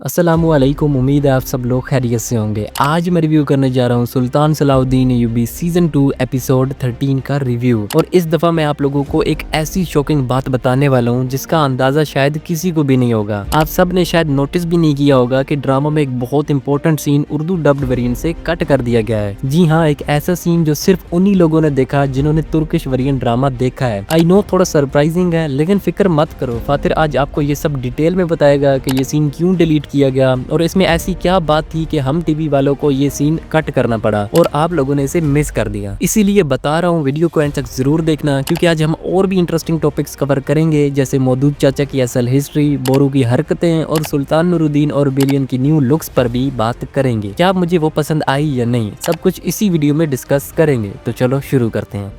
अस्सलामुअलैकुम। उम्मीद है आप सब लोग खैरियत से होंगे। आज मैं रिव्यू करने जा रहा हूँ सुल्तान सलाहुद्दीन अय्यूबी सीजन 2 एपिसोड 13 का रिव्यू। और इस दफ़ा मैं आप लोगों को एक ऐसी शॉकिंग बात बताने वाला हूँ जिसका अंदाज़ा शायद किसी को भी नहीं होगा। आप सब ने शायद नोटिस भी नहीं किया होगा कि ड्रामा में एक बहुत important scene Urdu dubbed variant से कट कर दिया गया है। जी हाँ, एक ऐसा सीन जो सिर्फ उन्हीं लोगों ने देखा जिन्होंने तुर्किश वेरिएंट ड्रामा देखा है। आई नो थोड़ा सरप्राइजिंग है, लेकिन फिक्र मत करो, फातिर आज आपको ये सब डिटेल में बताएगा कि ये सीन क्यों डिलीट किया गया और इसमें ऐसी क्या बात थी कि हम टीवी वालों को ये सीन कट करना पड़ा और आप लोगों ने इसे मिस कर दिया। इसीलिए बता रहा हूँ, वीडियो को एंड तक जरूर देखना, क्योंकि आज हम और भी इंटरेस्टिंग टॉपिक्स कवर करेंगे, जैसे मौदूद चाचा की असल हिस्ट्री, बोरू की हरकतें और सुल्तान नूरुद्दीन और बिलियन की न्यू लुक्स पर भी बात करेंगे। क्या मुझे वो पसंद आई या नहीं, सब कुछ इसी वीडियो में डिस्कस करेंगे। तो चलो शुरू करते हैं।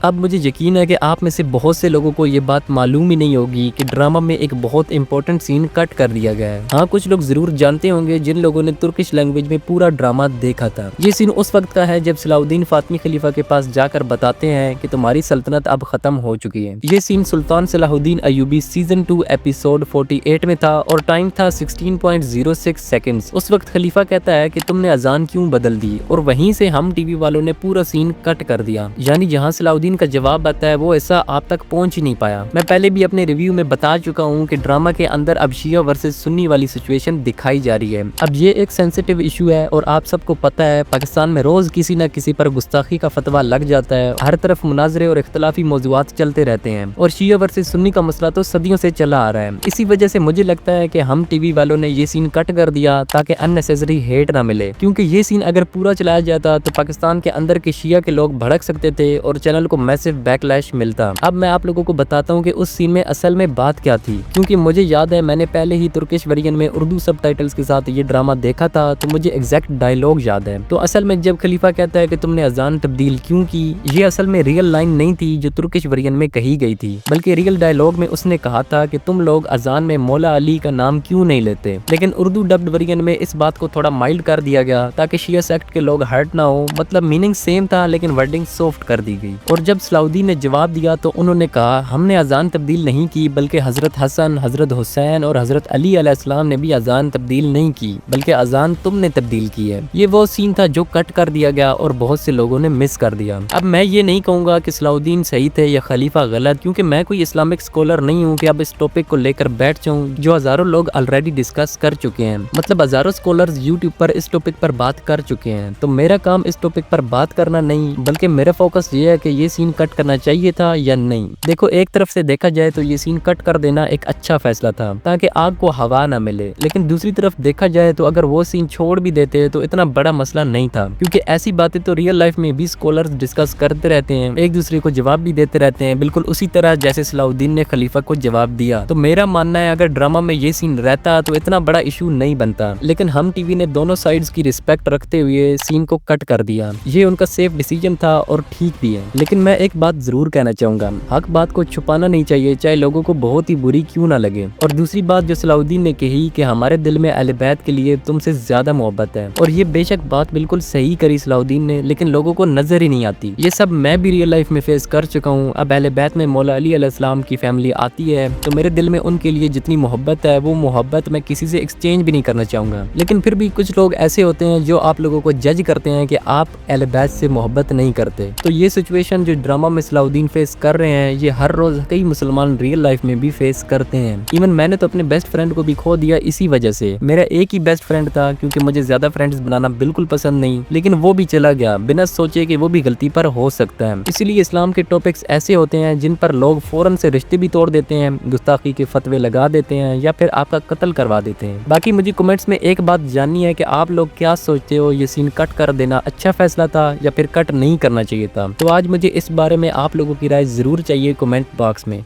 अब मुझे यकीन है कि आप में से बहुत से लोगों को ये बात मालूम ही नहीं होगी कि ड्रामा में एक बहुत इंपॉर्टेंट सीन कट कर दिया गया है। हाँ, कुछ लोग जरूर जानते होंगे जिन लोगों ने तुर्किश लैंग्वेज में पूरा ड्रामा देखा था। ये सीन उस वक्त का है जब सलाहुद्दीन फातिमी खलीफा के पास जाकर बताते हैं कि तुम्हारी सल्तनत अब खत्म हो चुकी है। ये सीन सुल्तान सलाहुद्दीन अय्यूबी सीजन 2 एपिसोड 48 में था और टाइम था 16.06 सेकंड्स। उस वक्त खलीफा कहता है कि तुमने अजान क्यों बदल दी, और वहीं से हम टीवी वालों ने पूरा सीन कट कर दिया। यानी जहाँ सलाहुद्दीन का जवाब आता है वो ऐसा आप तक पहुंच ही नहीं पाया। मैं पहले भी अपने रिव्यू में बता चुका हूं कि ड्रामा के अंदर अब शिया वर्सेस सुन्नी वाली सिचुएशन दिखाई जा रही है। अब ये एक सेंसिटिव इशू है और आप सबको पता है पाकिस्तान में रोज किसी न किसी पर गुस्ताखी का फतवा लग जाता है। हर तरफ मुनाजरे और इख्तलाफी मौजूआत चलते रहते हैं और शिया वर्सेस सुन्नी का मसला तो सदियों से चला आ रहा है। इसी वजह से मुझे लगता है कि हम टीवी वालों ने ये सीन कट कर दिया ताकि अननेसेसरी हेट ना मिले, क्योंकि ये सीन अगर पूरा चलाया जाता तो पाकिस्तान के अंदर के शिया के लोग भड़क सकते थे और चैनल को मैसिव बैकलैश मिलता। अब मैं आप लोगों को बताता हूँ कि उस सीन में असल में बात क्या थी, क्योंकि मुझे याद है मैंने पहले ही तुर्किश वेरिएंट में उर्दू सबटाइटल्स के साथ ये ड्रामा देखा था, तो मुझे एग्जैक्ट डायलॉग याद है। तो असल में जब खलीफा कहता है कि तुमने अजान तब्दील क्यों की, ये असल में रियल लाइन नहीं थी जो तुर्किश वेरिएंट में कही गई थी, बल्कि रियल डायलॉग में उसने कहा था कि तुम लोग अजान में मौला अली का नाम क्यों नहीं लेते। लेकिन उर्दू डब्ड वेरिएंट में इस बात को थोड़ा माइल्ड कर दिया गया ताकि शिया सेक्ट के लोग हर्ट ना हो। मतलब मीनिंग सेम था लेकिन वर्डिंग सॉफ्ट कर दी गई। और जब सलाहुद्दीन ने जवाब दिया तो उन्होंने कहा हमने अजान तब्दील नहीं की, बल्कि हजरत हसन, हजरत हुसैन और हजरत अली अलैहिस्सलाम ने भी अजान तब्दील नहीं की, बल्कि अजान तुमने तब्दील की है। ये वो सीन था जो कट कर दिया गया और बहुत से लोगों ने मिस कर दिया। अब मैं ये नहीं कहूंगा कि सलाहुद्दीन सही थे या खलीफा गलत, क्योंकि मैं कोई इस्लामिक स्कॉलर नहीं हूँ कि अब इस टॉपिक को लेकर बैठ जाऊँ जो हजारों लोग ऑलरेडी डिस्कस कर चुके हैं। मतलब हजारों स्कॉलर्स यूट्यूब पर इस टॉपिक पर बात कर चुके हैं। तो मेरा काम इस टॉपिक पर बात करना नहीं, बल्कि मेरा फोकस ये है कि ये सीन कट करना चाहिए था या नहीं। देखो, एक तरफ से देखा जाए तो ये सीन कट कर देना एक अच्छा फैसला था ताकि आग को हवा ना मिले, लेकिन दूसरी तरफ देखा जाए तो अगर वो सीन छोड़ भी देते तो इतना बड़ा मसला नहीं था, क्योंकि ऐसी बातें तो रियल लाइफ में भी स्कॉलर्स डिस्कस करते रहते हैं, एक दूसरे को जवाब भी देते रहते हैं, बिल्कुल उसी तरह जैसे सलाहुद्दीन ने खलीफा को जवाब दिया। तो मेरा मानना है अगर ड्रामा में ये सीन रहता तो इतना बड़ा इशू नहीं बनता, लेकिन हम टीवी ने दोनों साइड्स की रिस्पेक्ट रखते हुए सीन को कट कर दिया। ये उनका सेफ डिसीजन था और ठीक भी है। लेकिन मैं एक बात जरूर कहना चाहूंगा, हक बात को छुपाना नहीं चाहिए, चाहे लोगों को बहुत ही बुरी क्यों ना लगे। और दूसरी बात जो सलाहुद्दीन ने कही कि हमारे दिल में अहले बैत के लिए तुमसे ज्यादा मोहब्बत है, और ये बेशक बात बिल्कुल सही करी सलाहुद्दीन ने, लेकिन लोगों को नजर ही नहीं आती। ये सब मैं भी रियल लाइफ में फेस कर चुका हूँ। अब अहले बैत में मौला अली अलैहिस्सलाम की फैमिली आती है तो मेरे दिल में उनके लिए जितनी मोहब्बत है वो मोहब्बत मैं किसी से एक्सचेंज भी नहीं करना चाहूंगा। लेकिन फिर भी कुछ लोग ऐसे होते हैं जो आप लोगों को जज करते हैं कि आप अहले बैत से मोहब्बत नहीं करते। तो ये सिचुएशन जो ड्रामा में सलाहुद्दीन फेस कर रहे हैं ये हर रोज कई मुसलमान रियल लाइफ में भी फेस करते हैं। इवन मैंने तो अपने बेस्ट फ्रेंड को भी खो दिया इसी वजह से। मेरा एक ही बेस्ट फ्रेंड था, क्योंकि मुझे ज्यादा फ्रेंड्स बनाना बिल्कुल पसंद नहीं, लेकिन वो भी चला गया बिना सोचे कि वो भी गलती पर हो सकता है। इसीलिए इस्लाम के टॉपिक्स ऐसे होते हैं जिन पर लोग फौरन से रिश्ते भी तोड़ देते हैं, गुस्ताखी के फतवे लगा देते हैं या फिर आपका कत्ल करवा देते हैं। बाकी मुझे कमेंट्स में एक बात जाननी है कि आप लोग क्या सोचते हो, ये सीन कट कर देना अच्छा फैसला था या फिर कट नहीं करना चाहिए था। तो आज मुझे इस बारे में आप लोगों की राय जरूर चाहिए कमेंट बॉक्स में।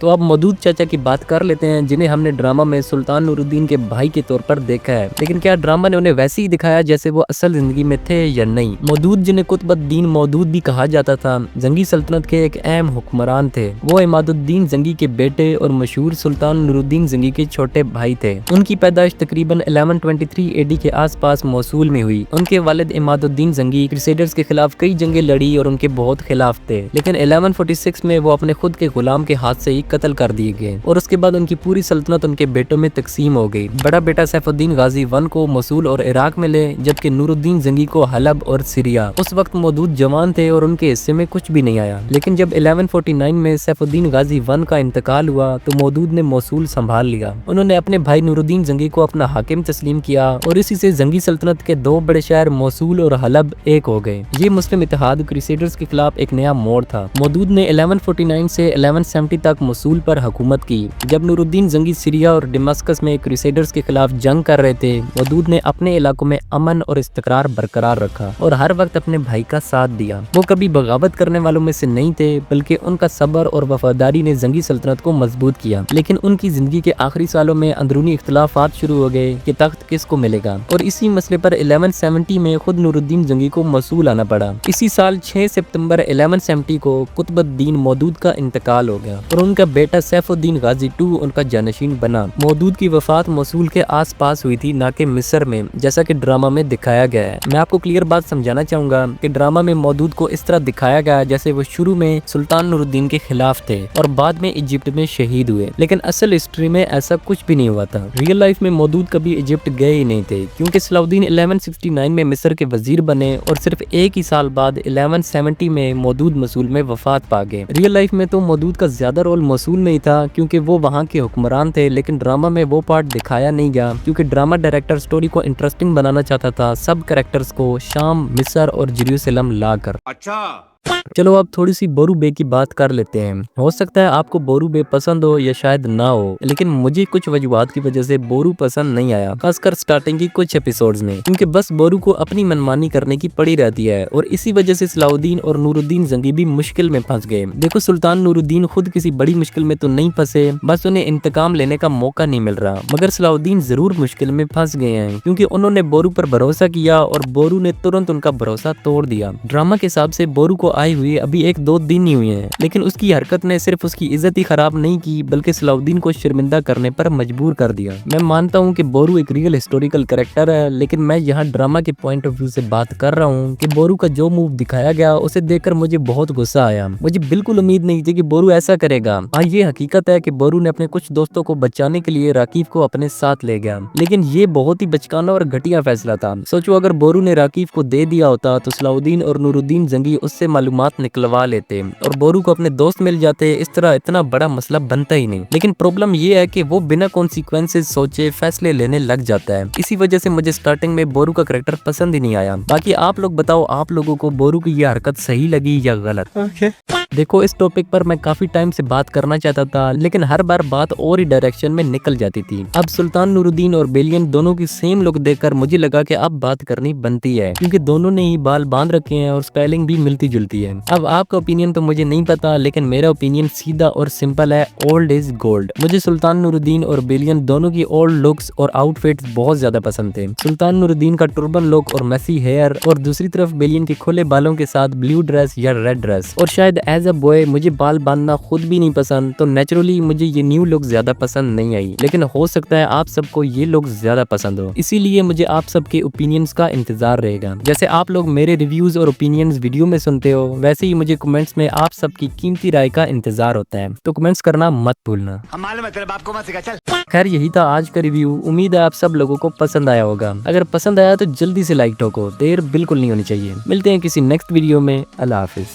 तो अब मौदूद चाचा की बात कर लेते हैं, जिन्हें हमने ड्रामा में सुल्तान नूरुद्दीन के भाई के तौर पर देखा है, लेकिन क्या ड्रामा ने उन्हें वैसे ही दिखाया जैसे वो असल जिंदगी में थे या नहीं। मौदूद, जिन्हें कुतुबुद्दीन मौदूद भी कहा जाता था, जंगी सल्तनत के एक अहम हुक्मरान थे। वो इमादुद्दीन जंगी के बेटे और मशहूर सुल्तान नूरुद्दीन जंगी के छोटे भाई थे। उनकी पैदाइश तकरीबन 1123 AD के आसपास मौसूल में हुई। उनके वालिद इमादुद्दीन जंगी क्रूसेडर्स के खिलाफ कई जंगें लड़ी और उनके बहुत खिलाफ थे, लेकिन 1146 में वो अपने खुद के गुलाम के हाथ से ही कत्ल कर दिए गए और उसके बाद उनकी पूरी सल्तनत उनके बेटों में तकसीम हो गई। बड़ा बेटा सैफुद्दीन गाजी I को मसूल और इराक में ले, जबकि नूरुद्दीन जंगी को हलब और सीरिया। उस वक्त मौदूद जवान थे और उनके हिस्से में कुछ भी नहीं आया, लेकिन जब 1149 में सैफुद्दीन गाजी I का इंतकाल हुआ तो मौदूद ने मौसूल संभाल लिया। उन्होंने अपने भाई नूरुद्दीन जंगी को अपना हाकिम तस्लीम किया और इसी से जंगी सल्तनत के दो बड़े शहर मौसूल और हलब एक हो गए। ये मुस्लिम इत्तेहाद क्रूसेडर्स के खिलाफ एक नया मोड़ था। मौदूद ने 1149 से 1170 तक मसूल पर हुकूमत की। जब नूरुद्दीन जंगी सीरिया और दमिश्क में क्रूसेडर्स के खिलाफ जंग कर रहे थे, मौदूद ने अपने इलाकों में अमन और इस्तकरार बरकरार रखा और हर वक्त अपने भाई का साथ दिया। वो कभी बगावत करने वालों में से नहीं थे, बल्कि उनका सब्र और वफादारी ने जंगी सल्तनत को मजबूत किया। लेकिन उनकी जिंदगी के आखिरी सालों में अंदरूनी इख्तिलाफात शुरू हो गए कि तख्त किसको मिलेगा, और इसी मसले पर 1170 में खुद नूरुद्दीन जंगी को मसूल आना पड़ा। इसी साल 6 सितंबर 1170 को कुतुबुद्दीन मौदूद का इंतकाल हो गया और उनका बेटा सैफुद्दीन गाजी II उनका जानशीन बना। मौदूद की वफात मसूल के आसपास हुई थी, ना कि मिस्र में, जैसा कि ड्रामा में दिखाया गया है। मैं आपको क्लियर बात समझाना चाहूंगा कि ड्रामा में मौदूद को इस तरह दिखाया गया जैसे वो शुरू में सुल्तान नूरुद्दीन के खिलाफ थे और बाद में इजिप्ट में शहीद हुए, लेकिन असल हिस्ट्री में ऐसा कुछ भी नहीं हुआ था। रियल लाइफ में मौदूद कभी इजिप्ट गए ही नहीं थे, क्योंकि सलाउद्दीन 1169 में मिस्र के वजीर बने और सिर्फ एक ही साल बाद 1170 में मौदूद मसूल में वफात पा गए। रियल लाइफ में तो मौदूद का ज्यादा रोल मसूल में ही था, क्योंकि वो वहाँ के हुक्मरान थे, लेकिन ड्रामा में वो पार्ट दिखाया नहीं गया, क्योंकि ड्रामा डायरेक्टर स्टोरी को इंटरेस्टिंग बनाना चाहता था, सब कैरेक्टर्स को शाम, मिस्र और जेरूसलम लाकर। अच्छा, चलो अब थोड़ी सी बोरू बे की बात कर लेते हैं। हो सकता है आपको बोरू बे पसंद हो या शायद ना हो, लेकिन मुझे कुछ वजूहात की वजह से बोरू पसंद नहीं आया, खासकर स्टार्टिंग की कुछ एपिसोड्स में, क्योंकि बस बोरू को अपनी मनमानी करने की पड़ी रहती है और इसी वजह से सलाउद्दीन और नूरुद्दीन जंगी भी मुश्किल में फंस गए। देखो, सुल्तान नूरुद्दीन खुद किसी बड़ी मुश्किल में तो नहीं फंसे, बस उन्हें इंतकाम लेने का मौका नहीं मिल रहा, मगर सलाउद्दीन जरूर मुश्किल में फंस गए हैं, क्योंकि उन्होंने बोरू पर भरोसा किया और बोरू ने तुरंत उनका भरोसा तोड़ दिया। ड्रामा के हिसाब से बोरू को आई हुई अभी 1-2 दिन ही हुए हैं, लेकिन उसकी हरकत ने सिर्फ उसकी इज्जत ही खराब नहीं की, बल्कि सलाउद्दीन को शर्मिंदा करने पर मजबूर कर दिया। मैं मानता हूँ कि बोरू एक रियल हिस्टोरिकल कैरेक्टर है, लेकिन मैं यहाँ ड्रामा के पॉइंट ऑफ व्यू से बात कर रहा हूँ कि बोरू का जो मूव दिखाया गया उसे देखकर मुझे बहुत गुस्सा आया। मुझे बिल्कुल उम्मीद नहीं थी कि बोरू ऐसा करेगा। हाँ, ये हकीकत है कि बोरू ने अपने कुछ दोस्तों को बचाने के लिए राकीब को अपने साथ ले गया, लेकिन ये बहुत ही बचकाना और घटिया फैसला था। सोचो, अगर बोरू ने राकीब को दे दिया होता तो सलाउद्दीन और नूरुद्दीन जंगी उससे मालूमात निकलवा लेते और बोरू को अपने दोस्त मिल जाते। इस तरह इतना बड़ा मसला बनता ही नहीं, लेकिन प्रॉब्लम ये है कि वो बिना कॉन्सिक्वेंसेस सोचे फैसले लेने लग जाता है। इसी वजह से मुझे स्टार्टिंग में बोरू का कैरेक्टर पसंद ही नहीं आया। बाकी आप लोग बताओ, आप लोगों को बोरू की ये हरकत सही लगी या गलत? देखो, इस टॉपिक पर मैं काफी टाइम से बात करना चाहता था, लेकिन हर बार बात और ही डायरेक्शन में निकल जाती थी। अब सुल्तान नूरुद्दीन और बेलियन दोनों की सेम लुक देखकर मुझे लगा कि अब बात करनी बनती है, क्योंकि दोनों ने ही बाल बांध रखे हैं और स्टाइलिंग भी मिलती जुलती है। अब आपका ओपिनियन तो मुझे नहीं पता, लेकिन मेरा ओपिनियन सीधा और सिंपल है, ओल्ड इज गोल्ड। मुझे सुल्तान नूरुद्दीन और बेलियन दोनों की ओल्ड लुक्स और आउटफिट्स बहुत ज्यादा पसंद थे। सुल्तान नूरुद्दीन का टर्बन लुक और मैसी हेयर, और दूसरी तरफ बेलियन के खुले बालों के साथ ब्लू ड्रेस या रेड ड्रेस। और शायद एज अ बॉय मुझे बाल बांधना खुद भी नहीं पसंद, तो नेचुरली मुझे ये न्यू लुक ज्यादा पसंद नहीं आई, लेकिन हो सकता है आप सबको ये लुक ज्यादा पसंद हो। इसीलिए मुझे आप सबके ओपिनियंस का इंतजार रहेगा। जैसे आप लोग मेरे रिव्यूज और ओपिनियंस वीडियो में सुनते हो, वैसे ही मुझे कमेंट्स में आप सबकी कीमती राय का इंतजार होता है, तो कमेंट्स करना मत भूलना। खैर, यही था आज का रिव्यू। उम्मीद है आप सब लोगों को पसंद आया होगा। अगर पसंद आया तो जल्दी से लाइक ठोको, देर बिल्कुल नहीं होनी चाहिए। मिलते हैं किसी नेक्स्ट वीडियो में। अल्लाह हाफिज।